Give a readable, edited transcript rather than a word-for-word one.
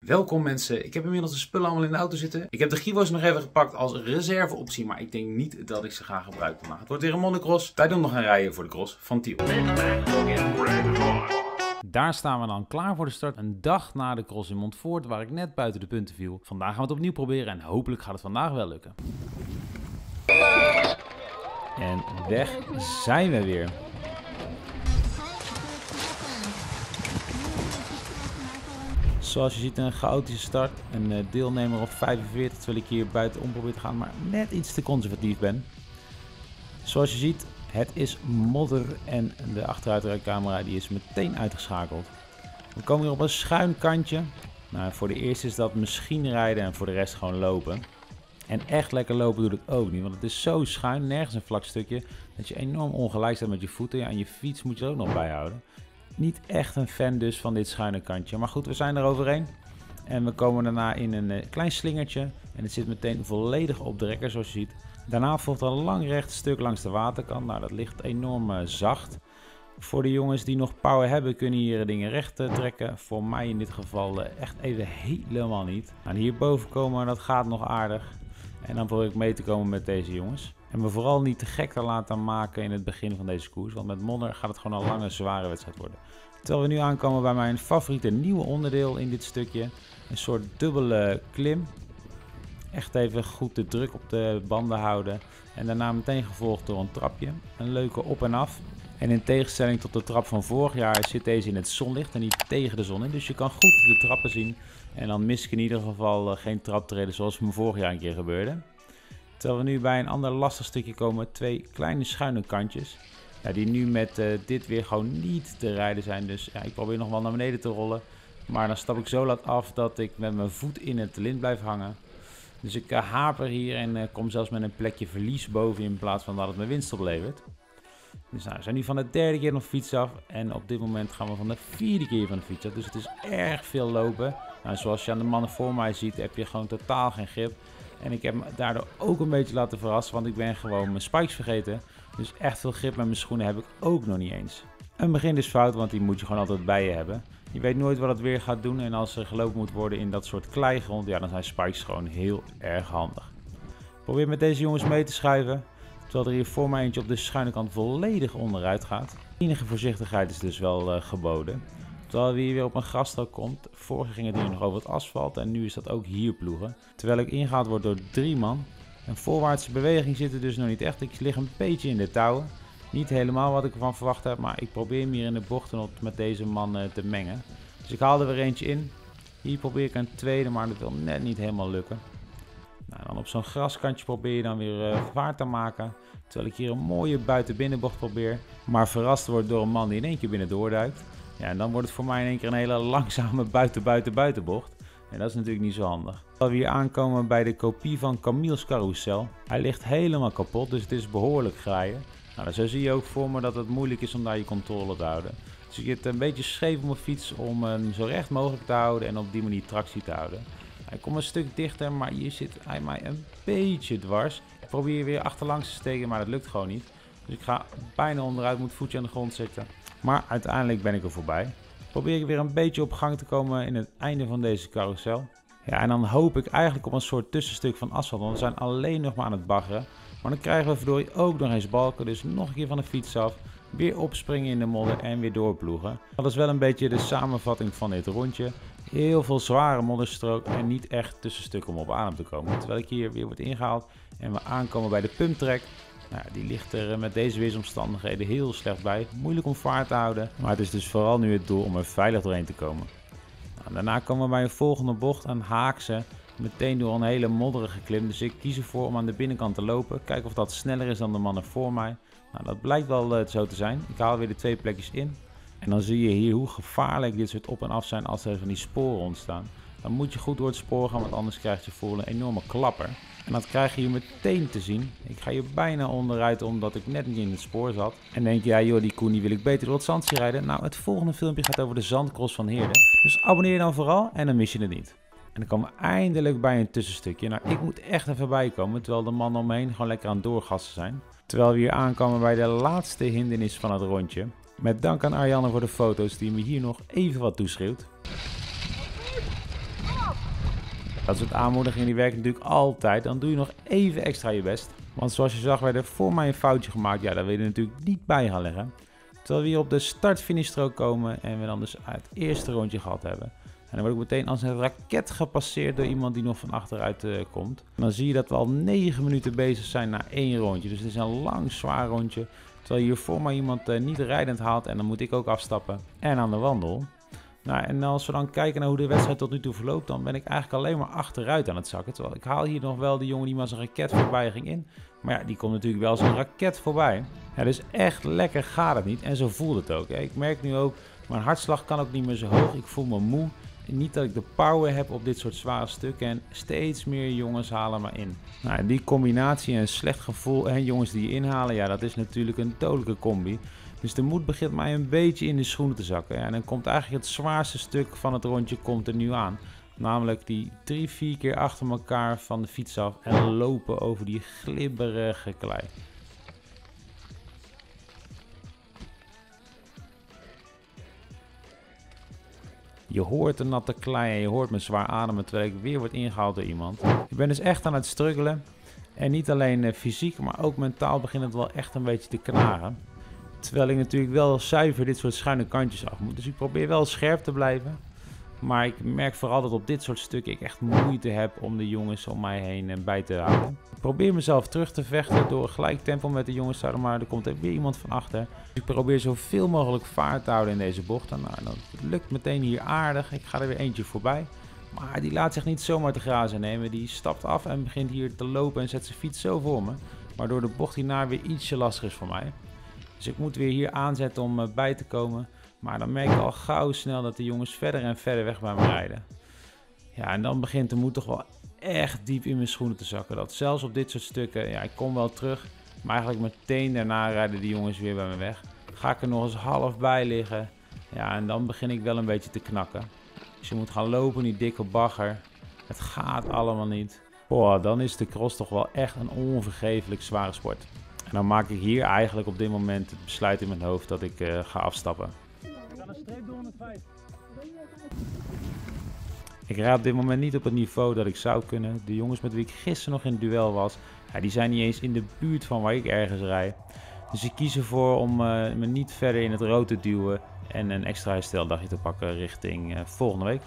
Welkom mensen, ik heb inmiddels de spullen allemaal in de auto zitten. Ik heb de Givo's nog even gepakt als reserveoptie, maar ik denk niet dat ik ze ga gebruiken. Maar het wordt weer een monocross. Wij doen nog een rijden voor de cross van Tiel. Daar staan we dan klaar voor de start. Een dag na de cross in Montfort, waar ik net buiten de punten viel. Vandaag gaan we het opnieuw proberen en hopelijk gaat het vandaag wel lukken. En weg zijn we weer. Zoals je ziet een chaotische start. Een deelnemer op 45 terwijl ik hier buitenom probeer te gaan, maar net iets te conservatief ben. Zoals je ziet, het is modder en de achteruitrijcamera die is meteen uitgeschakeld. We komen hier op een schuin kantje. Nou, voor de eerste is dat misschien rijden en voor de rest gewoon lopen. En echt lekker lopen doe ik ook niet, want het is zo schuin, nergens een vlak stukje, dat je enorm ongelijk staat met je voeten. Ja, en je fiets moet je er ook nog bij houden. Niet echt een fan dus van dit schuine kantje. Maar goed, we zijn er overheen. En we komen daarna in een klein slingertje. En het zit meteen volledig op de rekker zoals je ziet. Daarna volgt een lang recht stuk langs de waterkant. Nou, dat ligt enorm zacht. Voor de jongens die nog power hebben kunnen hier dingen recht trekken. Voor mij in dit geval echt even helemaal niet. Nou, hierboven komen, dat gaat nog aardig. En dan probeer ik mee te komen met deze jongens. En me vooral niet te gek te laten maken in het begin van deze koers. Want met modder gaat het gewoon een lange, zware wedstrijd worden. Terwijl we nu aankomen bij mijn favoriete nieuwe onderdeel in dit stukje. Een soort dubbele klim. Echt even goed de druk op de banden houden. En daarna meteen gevolgd door een trapje. Een leuke op en af. En in tegenstelling tot de trap van vorig jaar zit deze in het zonlicht en niet tegen de zon in. Dus je kan goed de trappen zien. En dan mis ik in ieder geval geen traptreden zoals me vorig jaar een keer gebeurde. Terwijl we nu bij een ander lastig stukje komen, twee kleine schuine kantjes. Ja, die nu met dit weer gewoon niet te rijden zijn. Dus ja, ik probeer nog wel naar beneden te rollen. Maar dan stap ik zo laat af dat ik met mijn voet in het lint blijf hangen. Dus ik haper hier en kom zelfs met een plekje verlies boven in plaats van dat het me winst oplevert. Dus nou, we zijn nu van de derde keer nog fiets af. En op dit moment gaan we van de vierde keer van de fiets af. Dus het is erg veel lopen. Nou, zoals je aan de mannen voor mij ziet heb je gewoon totaal geen grip. En ik heb me daardoor ook een beetje laten verrassen, want ik ben gewoon mijn spikes vergeten. Dus echt veel grip met mijn schoenen heb ik ook nog niet eens. Een begin is fout, want die moet je gewoon altijd bij je hebben. Je weet nooit wat het weer gaat doen en als er gelopen moet worden in dat soort kleigrond, ja, dan zijn spikes gewoon heel erg handig. Probeer met deze jongens mee te schuiven, terwijl er hier voor mij eentje op de schuine kant volledig onderuit gaat. Enige voorzichtigheid is dus wel geboden. Terwijl we hier weer op een grasstrook komt. Vorige ging het hier nog over het asfalt en nu is dat ook hier ploegen. Terwijl ik ingehaald word door 3 man. Een voorwaartse beweging zit er dus nog niet echt. Ik lig een beetje in de touwen. Niet helemaal wat ik ervan verwacht heb, maar ik probeer hem hier in de bochten met deze man te mengen. Dus ik haal er weer eentje in. Hier probeer ik een tweede, maar dat wil net niet helemaal lukken. Nou, dan op zo'n graskantje probeer je dan weer vaart te maken. Terwijl ik hier een mooie buiten-binnenbocht probeer. Maar verrast word door een man die in één keer binnen doorduikt. Ja, en dan wordt het voor mij in één keer een hele langzame buitenbocht. En dat is natuurlijk niet zo handig. Terwijl we hier aankomen bij de kopie van Camille's carousel. Hij ligt helemaal kapot, dus het is behoorlijk graaien. Nou, zo zie je ook voor me dat het moeilijk is om daar je controle te houden. Dus ik zit een beetje scheef op mijn fiets om hem zo recht mogelijk te houden en op die manier tractie te houden. Hij komt een stuk dichter, maar hier zit hij mij een beetje dwars. Ik probeer weer achterlangs te steken, maar dat lukt gewoon niet. Dus ik ga bijna onderuit, moet voetje aan de grond zitten. Maar uiteindelijk ben ik er voorbij. Probeer ik weer een beetje op gang te komen in het einde van deze carousel. Ja, en dan hoop ik eigenlijk op een soort tussenstuk van asfalt, want we zijn alleen nog maar aan het baggeren. Maar dan krijgen we verdorie ook nog eens balken, dus nog een keer van de fiets af. Weer opspringen in de modder en weer doorploegen. Dat is wel een beetje de samenvatting van dit rondje. Heel veel zware modderstrook en niet echt tussenstukken om op adem te komen. Terwijl ik hier weer word ingehaald en we aankomen bij de pumptrack. Nou, die ligt er met deze weersomstandigheden heel slecht bij. Moeilijk om vaart te houden, maar het is dus vooral nu het doel om er veilig doorheen te komen. Nou, daarna komen we bij een volgende bocht, een haakse, meteen door een hele modderige klim. Dus ik kies ervoor om aan de binnenkant te lopen. Kijken of dat sneller is dan de mannen voor mij. Nou, dat blijkt wel zo te zijn. Ik haal weer de 2 plekjes in. En dan zie je hier hoe gevaarlijk dit soort op en af zijn als er van die sporen ontstaan. Dan moet je goed door het spoor gaan, want anders krijg je voor een enorme klapper. En dat krijg je hier meteen te zien. Ik ga hier bijna onderuit omdat ik net niet in het spoor zat. En denk je, ja joh, die koe die wil ik beter door het zand zien rijden. Nou, het volgende filmpje gaat over de zandcross van Heerden. Dus abonneer je dan vooral en dan mis je het niet. En dan komen we eindelijk bij een tussenstukje. Nou, ik moet echt even bijkomen, terwijl de mannen om me heen gewoon lekker aan het doorgassen zijn. Terwijl we hier aankomen bij de laatste hindernis van het rondje. Met dank aan Arianne voor de foto's die me hier nog even wat toeschreeuwt. Dat soort aanmoedigingen die werken natuurlijk altijd. Dan doe je nog even extra je best. Want zoals je zag werd er voor mij een foutje gemaakt. Ja, daar wil je natuurlijk niet bij gaan leggen. Terwijl we hier op de start-finishstrook komen en we dan dus het eerste rondje gehad hebben. En dan word ik meteen als een raket gepasseerd door iemand die nog van achteruit komt. En dan zie je dat we al 9 minuten bezig zijn na 1 rondje. Dus het is een lang, zwaar rondje. Terwijl hier voor mij iemand niet rijdend haalt en dan moet ik ook afstappen en aan de wandel. Nou, en als we dan kijken naar hoe de wedstrijd tot nu toe verloopt, dan ben ik eigenlijk alleen maar achteruit aan het zakken. Terwijl ik haal hier nog wel de jongen die maar als een raket voorbij ging in. Maar ja, die komt natuurlijk wel als een raket voorbij. Ja, dus echt lekker gaat het niet. En zo voelt het ook. Ik merk nu ook, mijn hartslag kan ook niet meer zo hoog. Ik voel me moe. Niet dat ik de power heb op dit soort zware stukken. En steeds meer jongens halen me in. Nou, die combinatie en een slecht gevoel en jongens die je inhalen, ja, dat is natuurlijk een dodelijke combi. Dus de moed begint mij een beetje in de schoenen te zakken. Ja, en dan komt eigenlijk het zwaarste stuk van het rondje komt er nu aan. Namelijk die 3-4 keer achter elkaar van de fiets af en lopen over die glibberige klei. Je hoort de natte klei en je hoort me zwaar ademen terwijl ik weer word ingehaald door iemand. Ik ben dus echt aan het struggelen. En niet alleen fysiek, maar ook mentaal begint het wel echt een beetje te knagen. Terwijl ik natuurlijk wel zuiver dit soort schuine kantjes af moet. Dus ik probeer wel scherp te blijven. Maar ik merk vooral dat op dit soort stukken ik echt moeite heb om de jongens om mij heen bij te houden. Ik probeer mezelf terug te vechten door gelijk tempo met de jongens te houden, maar er komt er weer iemand van achter. Dus ik probeer zoveel mogelijk vaart te houden in deze bocht. En nou, dat lukt meteen hier aardig. Ik ga er weer eentje voorbij. Maar die laat zich niet zomaar te grazen nemen. Die stapt af en begint hier te lopen en zet zijn fiets zo voor me. Waardoor de bocht hierna weer ietsje lastiger is voor mij. Dus ik moet weer hier aanzetten om bij te komen. Maar dan merk ik al gauw snel dat de jongens verder en verder weg bij me rijden. Ja, en dan begint de moed toch wel echt diep in mijn schoenen te zakken. Dat zelfs op dit soort stukken, ja, ik kom wel terug. Maar eigenlijk meteen daarna rijden die jongens weer bij me weg. Ga ik er nog eens half bij liggen. Ja, en dan begin ik wel een beetje te knakken. Dus je moet gaan lopen, die dikke bagger. Het gaat allemaal niet. Boah, dan is de cross toch wel echt een onvergeeflijk zware sport. En dan maak ik hier eigenlijk op dit moment het besluit in mijn hoofd dat ik ga afstappen. Een streep door met 5. Ik rijd op dit moment niet op het niveau dat ik zou kunnen. De jongens met wie ik gisteren nog in het duel was, ja, die zijn niet eens in de buurt van waar ik ergens rijd. Dus ik kies ervoor om me niet verder in het rood te duwen en een extra hersteldagje te pakken richting volgende week.